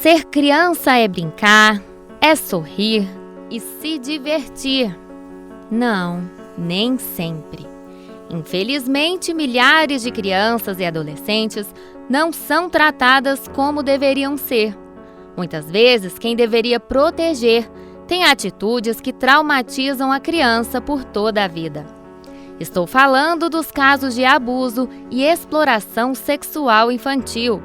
Ser criança é brincar, é sorrir e se divertir. Não, nem sempre. Infelizmente, milhares de crianças e adolescentes não são tratadas como deveriam ser. Muitas vezes, quem deveria proteger tem atitudes que traumatizam a criança por toda a vida. Estou falando dos casos de abuso e exploração sexual infantil.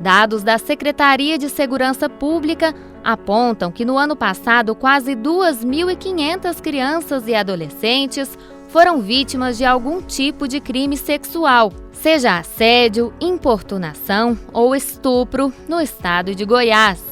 Dados da Secretaria de Segurança Pública apontam que no ano passado quase 2.500 crianças e adolescentes foram vítimas de algum tipo de crime sexual, seja assédio, importunação ou estupro, no estado de Goiás.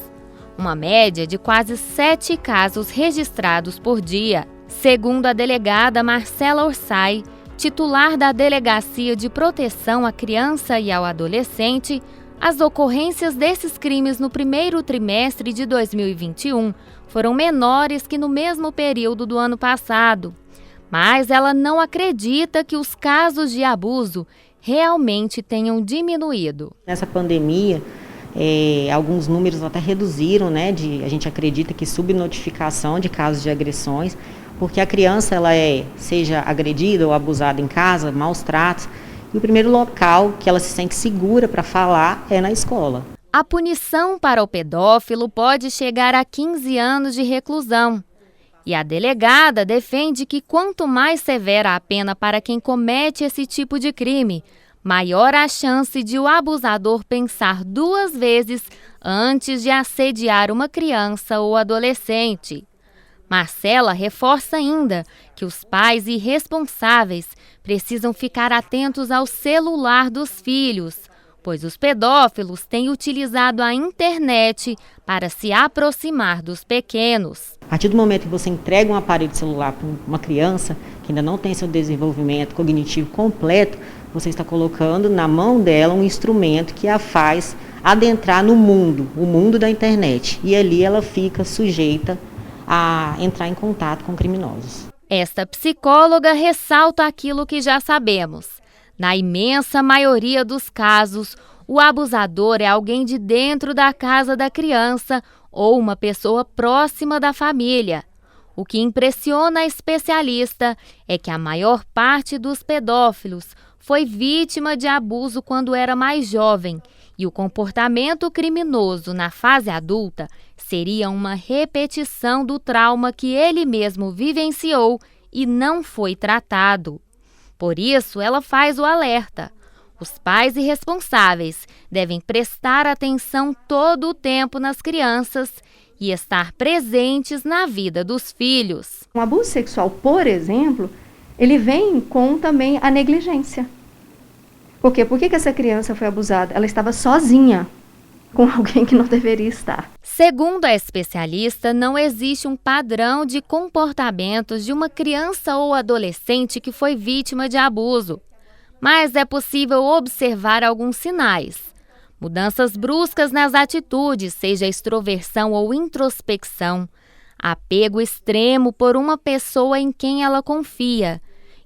Uma média de quase 7 casos registrados por dia, segundo a delegada Marcela Orsay, titular da Delegacia de Proteção à Criança e ao Adolescente. As ocorrências desses crimes no primeiro trimestre de 2021 foram menores que no mesmo período do ano passado. Mas ela não acredita que os casos de abuso realmente tenham diminuído. Nessa pandemia, alguns números até reduziram, né? A gente acredita que subnotificação de casos de agressões, porque a criança seja agredida ou abusada em casa, maus tratos, e o primeiro local que ela se sente segura para falar é na escola. A punição para o pedófilo pode chegar a 15 anos de reclusão. E a delegada defende que quanto mais severa a pena para quem comete esse tipo de crime, maior a chance de o abusador pensar 2 vezes antes de assediar uma criança ou adolescente. Marcela reforça ainda que os pais irresponsáveis precisam ficar atentos ao celular dos filhos, pois os pedófilos têm utilizado a internet para se aproximar dos pequenos. A partir do momento que você entrega um aparelho celular para uma criança que ainda não tem seu desenvolvimento cognitivo completo, você está colocando na mão dela um instrumento que a faz adentrar no mundo, o mundo da internet. E ali ela fica sujeita a entrar em contato com criminosos. Esta psicóloga ressalta aquilo que já sabemos. Na imensa maioria dos casos, o abusador é alguém de dentro da casa da criança ou uma pessoa próxima da família. O que impressiona a especialista é que a maior parte dos pedófilos foi vítima de abuso quando era mais jovem, e o comportamento criminoso na fase adulta seria uma repetição do trauma que ele mesmo vivenciou e não foi tratado. Por isso, ela faz o alerta. Os pais irresponsáveis devem prestar atenção todo o tempo nas crianças e estar presentes na vida dos filhos. O abuso sexual, por exemplo, ele vem com também a negligência. Por quê? Por que essa criança foi abusada? Ela estava sozinha com alguém que não deveria estar. Segundo a especialista, não existe um padrão de comportamentos de uma criança ou adolescente que foi vítima de abuso. Mas é possível observar alguns sinais. Mudanças bruscas nas atitudes, seja extroversão ou introspecção, apego extremo por uma pessoa em quem ela confia,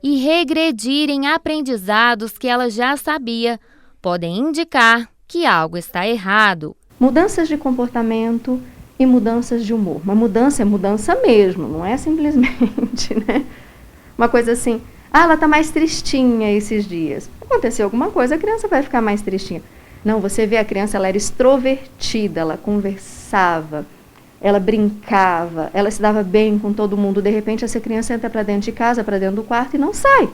e regredir em aprendizados que ela já sabia, podem indicar que algo está errado. Mudanças de comportamento e mudanças de humor. Uma mudança é mudança mesmo, não é simplesmente, né? Uma coisa assim, ela está mais tristinha esses dias. Aconteceu alguma coisa, a criança vai ficar mais tristinha. Não, você vê a criança, ela era extrovertida, ela conversava, ela brincava, ela se dava bem com todo mundo. De repente, essa criança entra para dentro de casa, para dentro do quarto e não sai.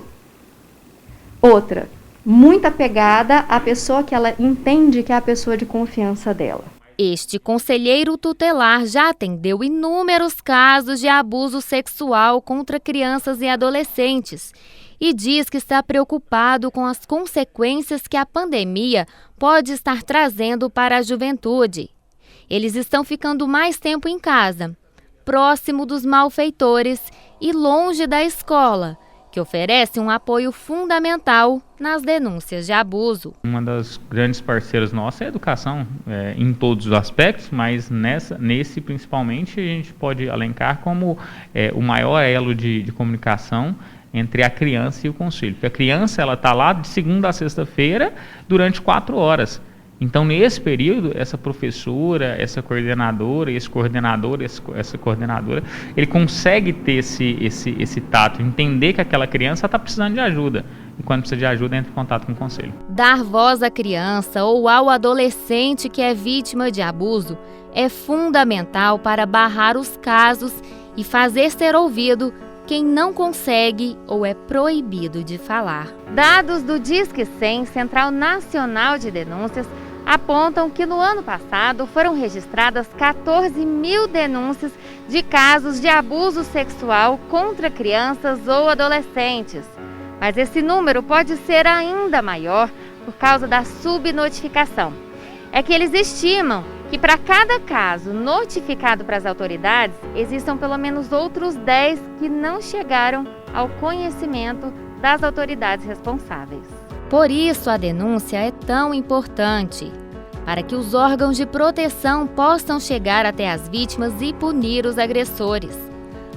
Outra, muito apegada à pessoa que ela entende que é a pessoa de confiança dela. Este conselheiro tutelar já atendeu inúmeros casos de abuso sexual contra crianças e adolescentes e diz que está preocupado com as consequências que a pandemia pode estar trazendo para a juventude. Eles estão ficando mais tempo em casa, próximo dos malfeitores e longe da escola, que oferece um apoio fundamental nas denúncias de abuso. Uma das grandes parceiras nossas é a educação, em todos os aspectos, mas nesse principalmente a gente pode elencar como o maior elo de comunicação entre a criança e o conselho. Porque a criança está lá de segunda a sexta-feira durante 4 horas. Então, nesse período, essa professora, essa coordenadora, esse coordenador, essa coordenadora, ele consegue ter esse tato, entender que aquela criança está precisando de ajuda. E quando precisa de ajuda, entra em contato com o conselho. Dar voz à criança ou ao adolescente que é vítima de abuso é fundamental para barrar os casos e fazer ser ouvido quem não consegue ou é proibido de falar. Dados do Disque 100, Central Nacional de Denúncias, apontam que no ano passado foram registradas 14 mil denúncias de casos de abuso sexual contra crianças ou adolescentes. Mas esse número pode ser ainda maior por causa da subnotificação. É que eles estimam que para cada caso notificado para as autoridades, existam pelo menos outros 10 que não chegaram ao conhecimento das autoridades responsáveis. Por isso, a denúncia é tão importante, para que os órgãos de proteção possam chegar até as vítimas e punir os agressores.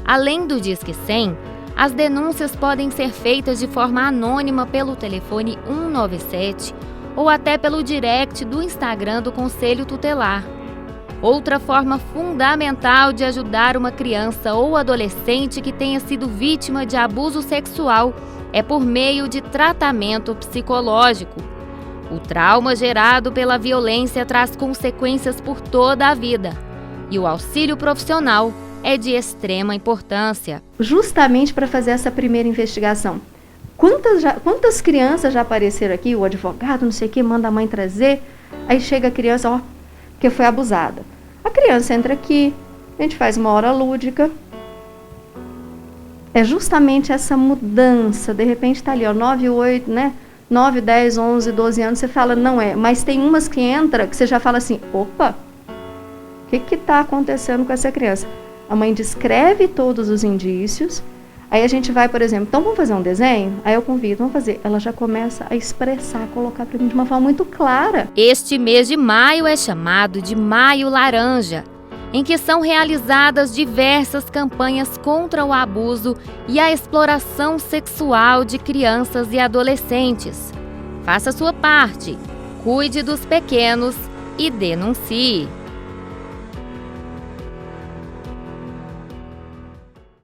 Além do Disque 100, as denúncias podem ser feitas de forma anônima pelo telefone 197 ou até pelo direct do Instagram do Conselho Tutelar. Outra forma fundamental de ajudar uma criança ou adolescente que tenha sido vítima de abuso sexual é por meio de tratamento psicológico. O trauma gerado pela violência traz consequências por toda a vida, e o auxílio profissional é de extrema importância. Justamente para fazer essa primeira investigação. Quantas crianças já apareceram aqui, o advogado, não sei o que, manda a mãe trazer, aí chega a criança, ó, que foi abusada. A criança entra aqui, a gente faz uma hora lúdica. É justamente essa mudança, de repente está ali, ó, 9, 8, né? 9, 10, 11, 12 anos, você fala, não é. Mas tem umas que entra que você já fala assim, opa, o que está acontecendo com essa criança? A mãe descreve todos os indícios, aí a gente vai, por exemplo, então vamos fazer um desenho? Aí eu convido, vamos fazer. Ela já começa a expressar, colocar para mim de uma forma muito clara. Este mês de maio é chamado de Maio Laranja, em que são realizadas diversas campanhas contra o abuso e a exploração sexual de crianças e adolescentes. Faça sua parte, cuide dos pequenos e denuncie.